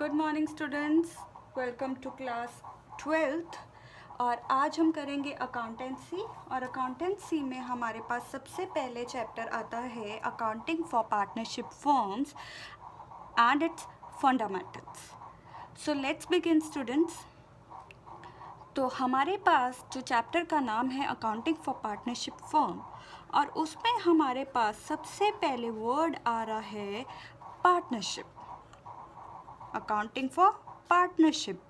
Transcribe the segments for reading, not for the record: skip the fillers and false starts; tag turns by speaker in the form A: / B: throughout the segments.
A: Good morning students, welcome to class 12th। और आज हम करेंगे अकाउंटेंसी। और अकाउंटेंसी में हमारे पास सबसे पहले चैप्टर आता है accounting for partnership firms and it's fundamentals. So let's begin students. तो हमारे पास जो चैप्टर का नाम है अकाउंटिंग फॉर पार्टनरशिप फर्म, और उसमें हमारे पास सबसे पहले वर्ड आ रहा है पार्टनरशिप, अकाउंटिंग फॉर पार्टनरशिप।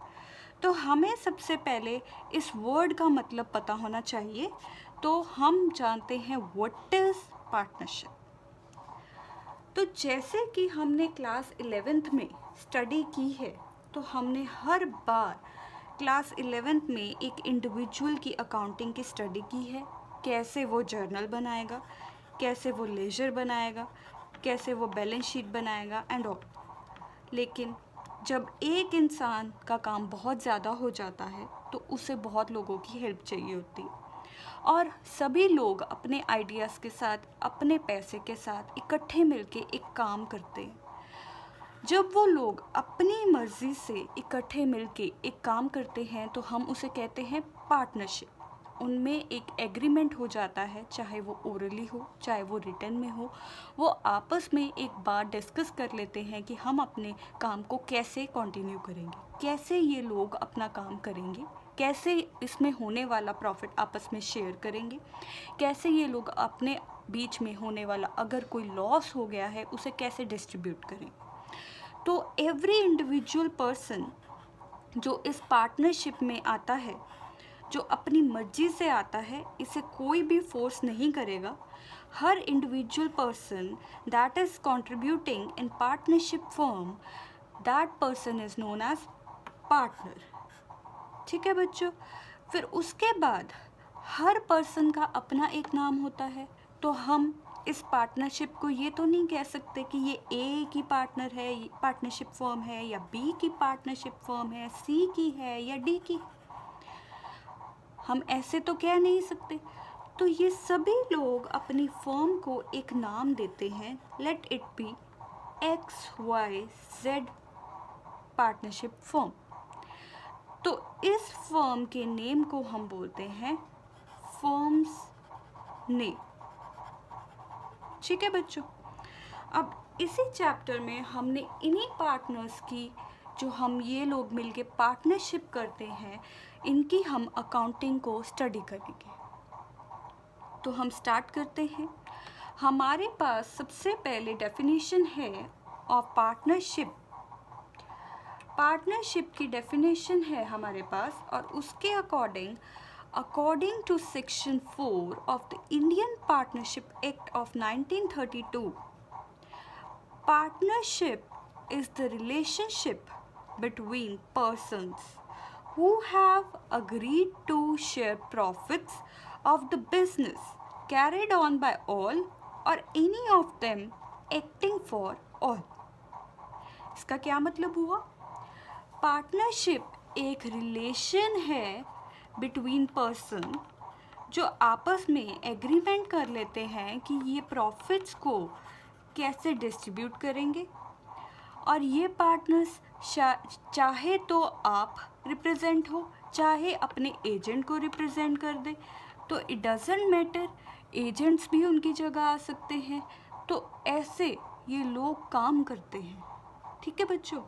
A: तो हमें सबसे पहले इस वर्ड का मतलब पता होना चाहिए। तो हम जानते हैं व्हाट इज पार्टनरशिप। तो जैसे कि हमने क्लास 11th में स्टडी की है, तो हमने हर बार क्लास 11th में एक इंडिविजुअल की अकाउंटिंग की स्टडी की है। कैसे वो जर्नल बनाएगा, कैसे वो लेजर बनाएगा, कैसे वो बैलेंस शीट बनाएगा एंड ऑल। लेकिन जब एक इंसान का काम बहुत ज़्यादा हो जाता है तो उसे बहुत लोगों की हेल्प चाहिए होती है, और सभी लोग अपने आइडियाज़ के साथ, अपने पैसे के साथ इकट्ठे मिलके एक काम करते हैं। जब वो लोग अपनी मर्ज़ी से इकट्ठे मिलके एक काम करते हैं तो हम उसे कहते हैं पार्टनरशिप। उनमें एक एग्रीमेंट हो जाता है, चाहे वो ओरली हो चाहे वो रिटन में हो। वो आपस में एक बार डिस्कस कर लेते हैं कि हम अपने काम को कैसे कंटिन्यू करेंगे, कैसे ये लोग अपना काम करेंगे, कैसे इसमें होने वाला प्रॉफिट आपस में शेयर करेंगे, कैसे ये लोग अपने बीच में होने वाला अगर कोई लॉस हो गया है उसे कैसे डिस्ट्रीब्यूट करेंगे। तो एवरी इंडिविजुअल पर्सन जो इस पार्टनरशिप में आता है, जो अपनी मर्जी से आता है, इसे कोई भी फोर्स नहीं करेगा। हर individual person that is contributing in partnership firm, that person is known as partner. ठीक है बच्चों। फिर उसके बाद हर पर्सन का अपना एक नाम होता है। तो हम इस पार्टनरशिप को ये तो नहीं कह सकते कि ये ए की पार्टनर है, पार्टनरशिप फर्म है, या बी की पार्टनरशिप फर्म है, सी की है या डी की। हम ऐसे तो कह नहीं सकते। तो ये सभी लोग अपनी फर्म को एक नाम देते हैं। Let it be XYZ partnership firm. तो इस फर्म के नेम को हम बोलते हैं फर्म्स नेम। ठीक है बच्चों। अब इसी चैप्टर में हमने इन्हीं पार्टनर्स की, जो हम ये लोग मिलके पार्टनरशिप करते हैं, इनकी हम अकाउंटिंग को स्टडी करेंगे। तो हम स्टार्ट करते हैं। हमारे पास सबसे पहले डेफिनेशन है ऑफ पार्टनरशिप। पार्टनरशिप की डेफिनेशन है हमारे पास, और उसके according to section 4 of the Indian partnership act of 1932, partnership is the relationship between persons who have agreed to share profits of the business carried on by all or any of them acting for all। इसका क्या मतलब हुआ? Partnership एक relation है between person जो आपस में agreement कर लेते हैं कि ये प्रॉफिट्स को कैसे डिस्ट्रीब्यूट करेंगे। और ये पार्टनर्स चाहे तो आप रिप्रेजेंट हो, चाहे अपने एजेंट को रिप्रेजेंट कर दे, तो इट डजेंट मैटर। एजेंट्स भी उनकी जगह आ सकते हैं। तो ऐसे ये लोग काम करते हैं। ठीक है बच्चों।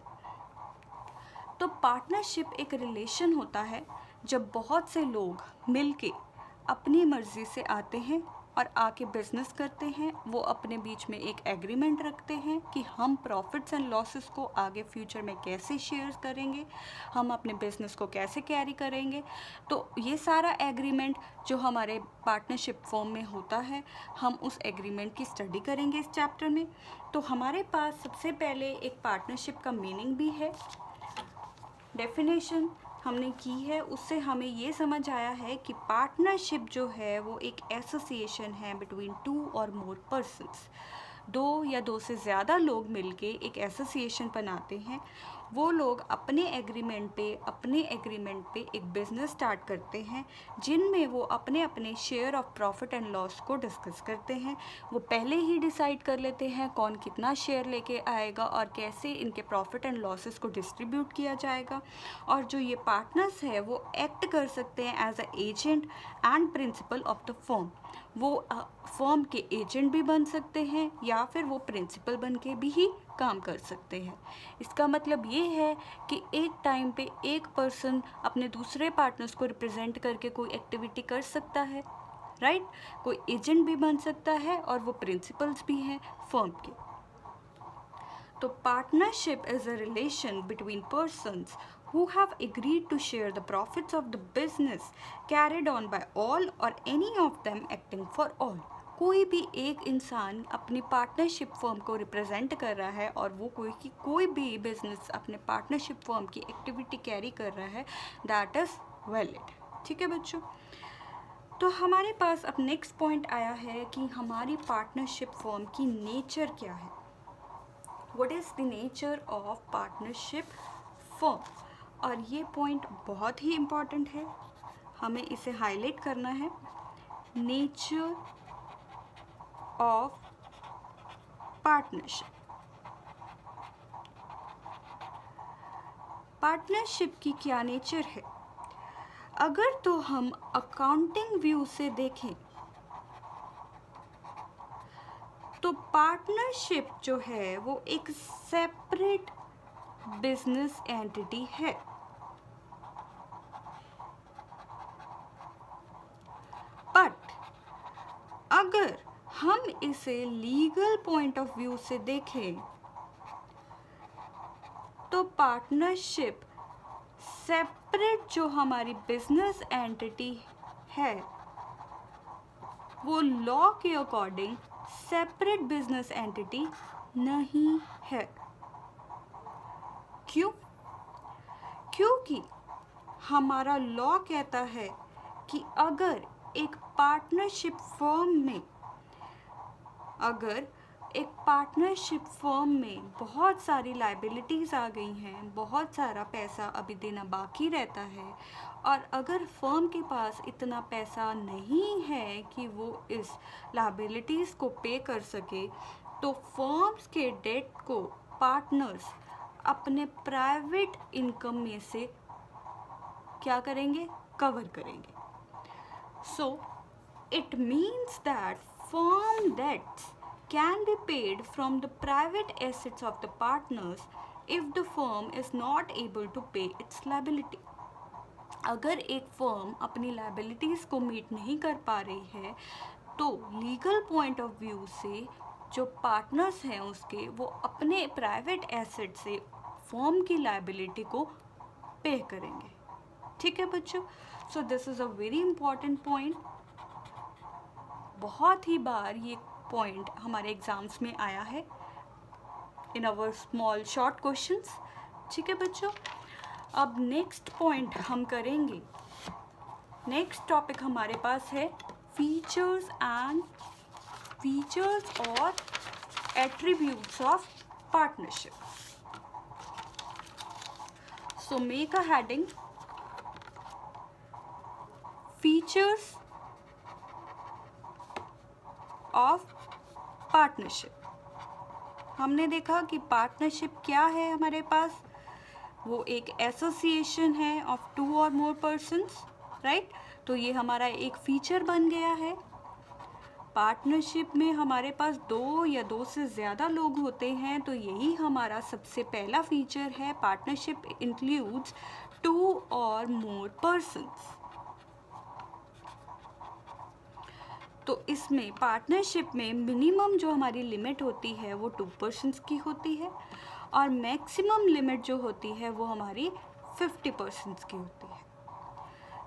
A: तो पार्टनरशिप एक रिलेशन होता है जब बहुत से लोग मिलके अपनी मर्जी से आते हैं और आके बिजनेस करते हैं। वो अपने बीच में एक एग्रीमेंट रखते हैं कि हम प्रॉफिट्स एंड लॉसेस को आगे फ्यूचर में कैसे शेयर करेंगे, हम अपने बिजनेस को कैसे कैरी करेंगे। तो ये सारा एग्रीमेंट जो हमारे पार्टनरशिप फॉर्म में होता है, हम उस एग्रीमेंट की स्टडी करेंगे इस चैप्टर में। तो हमारे पास सबसे पहले एक पार्टनरशिप का मीनिंग भी है, डेफिनेशन हमने की है। उससे हमें ये समझ आया है कि पार्टनरशिप जो है वो एक एसोसिएशन है बिटवीन टू और मोर पर्सन्स। दो या दो से ज़्यादा लोग मिलके एक एसोसिएशन बनाते हैं, वो लोग अपने एग्रीमेंट पे एक बिज़नेस स्टार्ट करते हैं, जिनमें वो अपने अपने share of profit and loss को डिस्कस करते हैं। वो पहले ही डिसाइड कर लेते हैं कौन कितना शेयर लेके आएगा और कैसे इनके प्रॉफिट एंड लॉसेस को डिस्ट्रीब्यूट किया जाएगा। और जो ये पार्टनर्स है वो एक्ट कर सकते हैं as a agent and principal of the firm. वो फर्म के एजेंट भी बन सकते हैं या फिर वो प्रिंसिपल बन के भी ही काम कर सकते हैं। इसका मतलब ये है कि एक टाइम पे एक पर्सन अपने दूसरे पार्टनर्स को रिप्रेजेंट करके कोई एक्टिविटी कर सकता है, राइट? कोई एजेंट भी बन सकता है और वो प्रिंसिपल्स भी हैं फर्म के। तो partnership is a relation between persons who have agreed to share the profits of the business carried on by all or any of them acting for all। कोई भी एक इंसान अपनी पार्टनरशिप फर्म को रिप्रेजेंट कर रहा है और वो कोई भी बिजनेस अपने पार्टनरशिप फर्म की एक्टिविटी कैरी कर रहा है, दैट इज़ वैलिड। ठीक है बच्चों, तो हमारे पास अब नेक्स्ट पॉइंट आया है कि हमारी पार्टनरशिप फर्म की नेचर क्या है। What is the nature of partnership firm? और ये पॉइंट बहुत ही इम्पॉर्टेंट है, हमें इसे हाईलाइट करना है। Nature of partnership. पार्टनरशिप की क्या नेचर है? अगर तो हम अकाउंटिंग व्यू से देखें तो पार्टनरशिप जो है वो एक सेपरेट बिजनेस एंटिटी है। बट अगर हम इसे लीगल पॉइंट ऑफ व्यू से देखें तो पार्टनरशिप सेपरेट जो हमारी बिजनेस एंटिटी है वो लॉ के अकॉर्डिंग सेपरेट बिजनेस एंटिटी नहीं है। क्यों? क्योंकि हमारा लॉ कहता है कि अगर एक पार्टनरशिप फर्म में बहुत सारी लायबिलिटीज़ आ गई हैं, बहुत सारा पैसा अभी देना बाकी रहता है, और अगर फर्म के पास इतना पैसा नहीं है कि वो इस लायबिलिटीज़ को पे कर सके, तो फर्म्स के डेट को पार्टनर्स अपने प्राइवेट इनकम में से क्या करेंगे? कवर करेंगे। So it means that firm debts can be paid from the private assets of the partners if the firm is not able to pay its liability। अगर एक firm अपनी liabilities को meet नहीं कर पा रही है तो लीगल पॉइंट ऑफ व्यू से जो पार्टनर्स हैं उसके वो अपने प्राइवेट एसेट से फर्म की लायबिलिटी को पे करेंगे। ठीक है बच्चों, so this is a very important point. बहुत ही बार ये पॉइंट हमारे एग्जाम्स में आया है इन अवर स्मॉल शॉर्ट क्वेश्चंस। ठीक है बच्चों, अब नेक्स्ट पॉइंट हम करेंगे। नेक्स्ट टॉपिक हमारे पास है फीचर्स और attributes of partnership. So make a heading features of partnership. हमने देखा कि पार्टनरशिप क्या है हमारे पास, वो एक एसोसिएशन है ऑफ 2 और मोर पर्सन्स, राइट? तो ये हमारा एक फीचर बन गया है। पार्टनरशिप में हमारे पास 2 या 2 से ज़्यादा लोग होते हैं, तो यही हमारा सबसे पहला फीचर है। पार्टनरशिप इंक्लूड्स 2 और मोर पर्सन्स। तो इसमें पार्टनरशिप में मिनिमम जो हमारी लिमिट होती है वो 2 पर्सन्स की होती है और मैक्सिमम लिमिट जो होती है वो हमारी 50 पर्सन्स की होती है।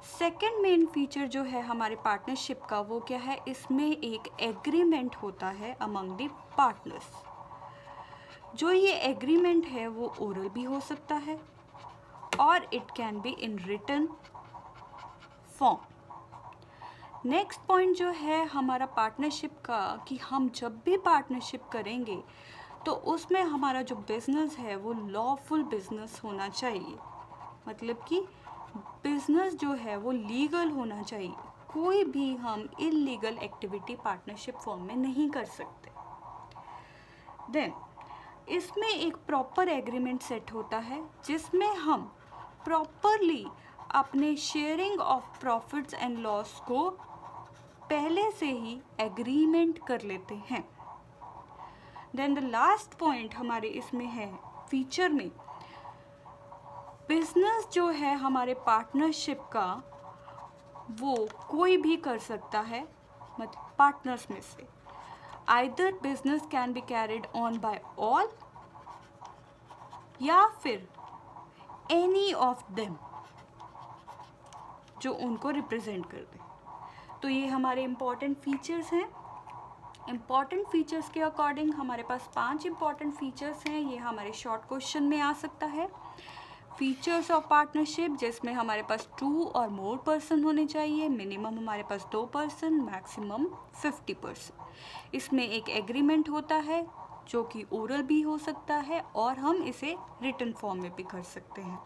A: सेकेंड मेन फीचर जो है हमारे पार्टनरशिप का वो क्या है, इसमें एक एग्रीमेंट होता है अमंग द पार्टनर्स। जो ये एग्रीमेंट है वो ओरल भी हो सकता है और it can be in written form. Next point जो है हमारा पार्टनरशिप का, कि हम जब भी पार्टनरशिप करेंगे तो उसमें हमारा जो बिज़नेस है वो लॉफुल बिज़नेस होना चाहिए। मतलब कि बिज़नेस जो है वो लीगल होना चाहिए। कोई भी हम इलीगल एक्टिविटी पार्टनरशिप फॉर्म में नहीं कर सकते। देन इसमें एक प्रॉपर एग्रीमेंट सेट होता है जिसमें हम प्रॉपरली अपने sharing of profits and loss को पहले से ही एग्रीमेंट कर लेते हैं। देन द लास्ट पॉइंट हमारे इसमें है फीचर में, बिजनेस जो है हमारे पार्टनरशिप का वो कोई भी कर सकता है, मतलब पार्टनर्स में से। Either business can be carried on by all या फिर एनी ऑफ देम जो उनको रिप्रेजेंट कर दे। तो ये हमारे इम्पॉर्टेंट फीचर्स हैं। इम्पॉर्टेंट फीचर्स के अकॉर्डिंग हमारे पास 5 इम्पॉर्टेंट फीचर्स हैं। ये हमारे शॉर्ट क्वेश्चन में आ सकता है। फीचर्स ऑफ पार्टनरशिप, जिसमें हमारे पास 2 और मोर पर्सन होने चाहिए। मिनिमम हमारे पास 2 पर्सन, मैक्सिमम 50 पर्सन। इसमें एक एग्रीमेंट होता है जो कि ओरल भी हो सकता है और हम इसे रिटन फॉर्म में भी कर सकते हैं।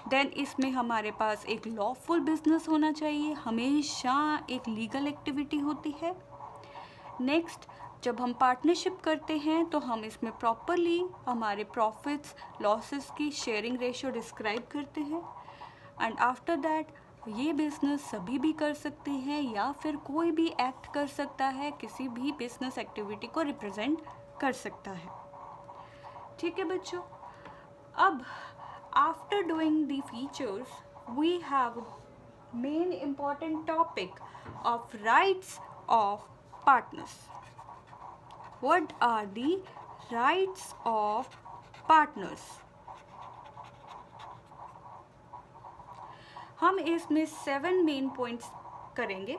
A: देन इसमें हमारे पास एक लॉफुल बिजनेस होना चाहिए, हमेशा एक लीगल एक्टिविटी होती है। नेक्स्ट, जब हम पार्टनरशिप करते हैं तो हम इसमें प्रॉपरली हमारे प्रॉफिट्स लॉसेस की शेयरिंग रेशियो डिस्क्राइब करते हैं। एंड आफ्टर दैट ये बिज़नेस सभी भी कर सकते हैं या फिर कोई भी एक्ट कर सकता है, किसी भी बिजनेस एक्टिविटी को रिप्रेजेंट कर सकता है। ठीक है बच्चों, अब after doing the features we have main important topic of rights of partners. What are the rights of partners? हम इसमें 7 मेन पॉइंट्स करेंगे।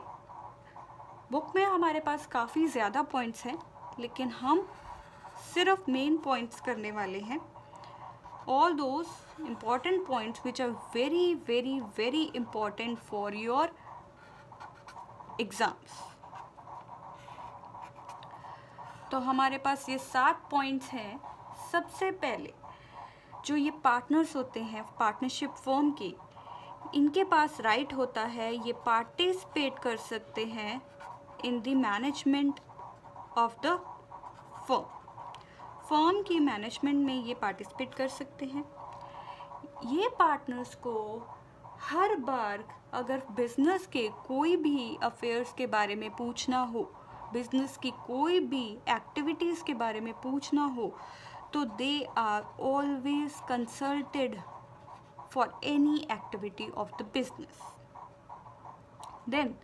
A: बुक में हमारे पास काफ़ी ज़्यादा पॉइंट्स हैं, लेकिन हम सिर्फ मेन पॉइंट्स करने वाले हैं। All those important points which are very very very important for your exams. तो हमारे पास ये 7 पॉइंट्स हैं। सबसे पहले जो ये पार्टनर्स होते हैं पार्टनरशिप फर्म के, इनके पास राइट होता है, ये पार्टिसिपेट कर सकते हैं in the management of the firm. Firm की मैनेजमेंट में ये पार्टिसिपेट कर सकते हैं। ये पार्टनर्स को हर बार अगर बिजनेस के कोई भी अफेयर्स के बारे में पूछना हो, बिजनेस की कोई भी एक्टिविटीज़ के बारे में पूछना हो, तो they are always consulted for any activity of the business. Then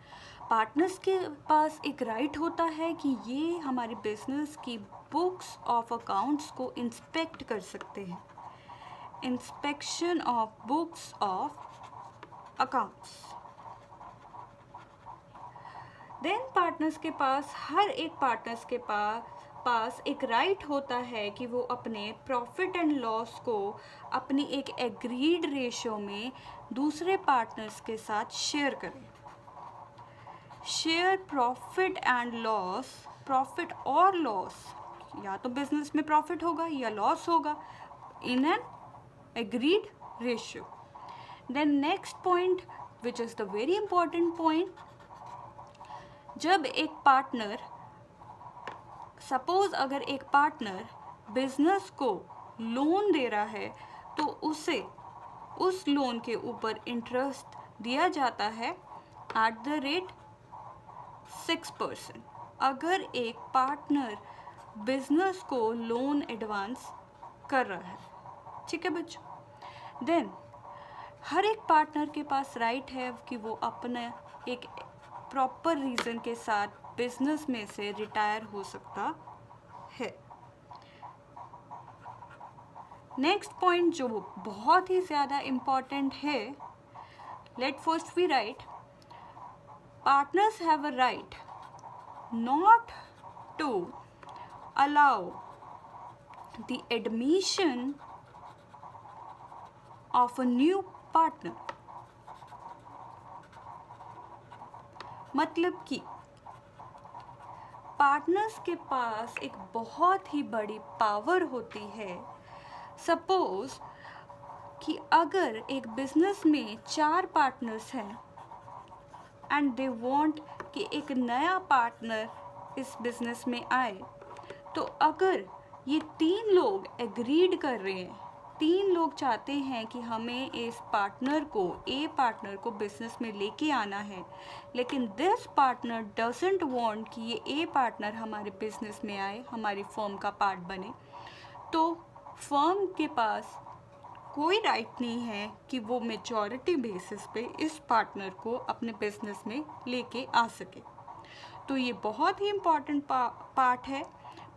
A: partners के पास एक राइट होता है कि ये हमारे बिजनेस की बुक्स ऑफ अकाउंट्स को इंस्पेक्ट कर सकते हैं। Inspection of books of accounts. Then partners के पास, हर एक पार्टनर्स के पास एक राइट होता है कि वो अपने प्रॉफिट एंड लॉस को अपनी एक एग्रीड रेशियो में दूसरे पार्टनर्स के साथ शेयर करें। Share profit and loss, profit और लॉस, या तो बिजनेस में प्रॉफिट होगा या लॉस होगा, in an agreed ratio. Then next point which is the very important point, जब एक पार्टनर, सपोज अगर एक पार्टनर बिजनेस को लोन दे रहा है तो उसे उस लोन के ऊपर इंटरेस्ट दिया जाता है एट द रेट 6%। अगर एक पार्टनर बिजनेस को लोन एडवांस कर रहा है। ठीक है बच्चों। देन हर एक पार्टनर के पास राइट है कि वो अपने एक प्रॉपर रीज़न के साथ बिजनेस में से रिटायर हो सकता है। नेक्स्ट पॉइंट जो बहुत ही ज़्यादा इम्पॉर्टेंट है, let first we write, partners have a right not to allow the admission of a new partner मतलब कि पार्टनर्स के पास एक बहुत ही बड़ी पावर होती है। सपोज कि अगर एक बिजनेस में 4 पार्टनर्स हैं एंड दे वांट कि एक नया पार्टनर इस बिजनेस में आए, तो अगर ये 3 लोग एग्रीड कर रहे हैं, 3 लोग चाहते हैं कि हमें इस पार्टनर को, ए पार्टनर को बिजनेस में लेके आना है, लेकिन दिस पार्टनर डजंट वांट कि ये ए पार्टनर हमारे बिजनेस में आए, हमारी फर्म का पार्ट बने, तो फर्म के पास कोई राइट नहीं है कि वो मेजॉरिटी बेसिस पे इस पार्टनर को अपने बिजनेस में लेके आ सके। तो ये बहुत ही इम्पॉर्टेंट पार्ट है,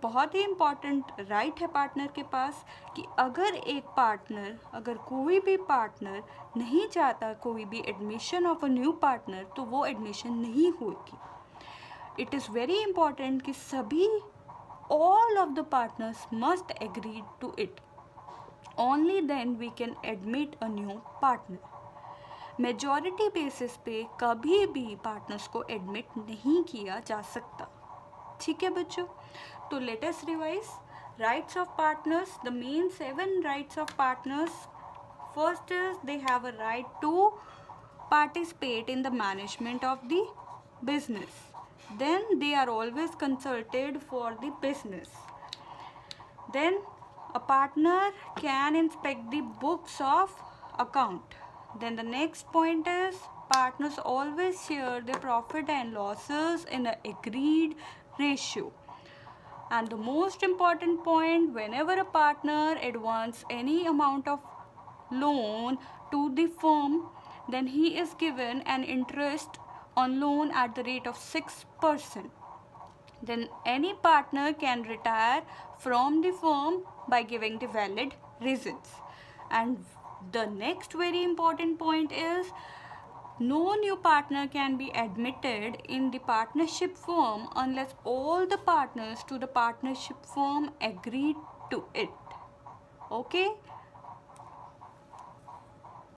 A: बहुत ही इम्पॉर्टेंट राइट है पार्टनर के पास कि अगर कोई भी पार्टनर नहीं चाहता कोई भी admission of a new partner, तो वो एडमिशन नहीं होगी। इट इज़ वेरी इम्पॉर्टेंट कि सभी all of the partners must agree to it. Only then we can admit a new partner. Majority basis पे कभी भी पार्टनर्स को एडमिट नहीं किया जा सकता। ठीक है बच्चों, तो let us revise rights of partners. The main 7 rights of partners. First is they have a right to participate in the management of the business. Then they are always consulted for the business. Then a partner can inspect the books of account. Then the next point is partners always share their profit and losses in an agreed ratio. And the most important point, whenever a partner advances any amount of loan to the firm, then he is given an interest on loan at the rate of 6%. Then any partner can retire from the firm by giving the valid reasons. And the next very important point is no new partner can be admitted in the partnership firm unless all the partners to the partnership firm agreed to it. Okay,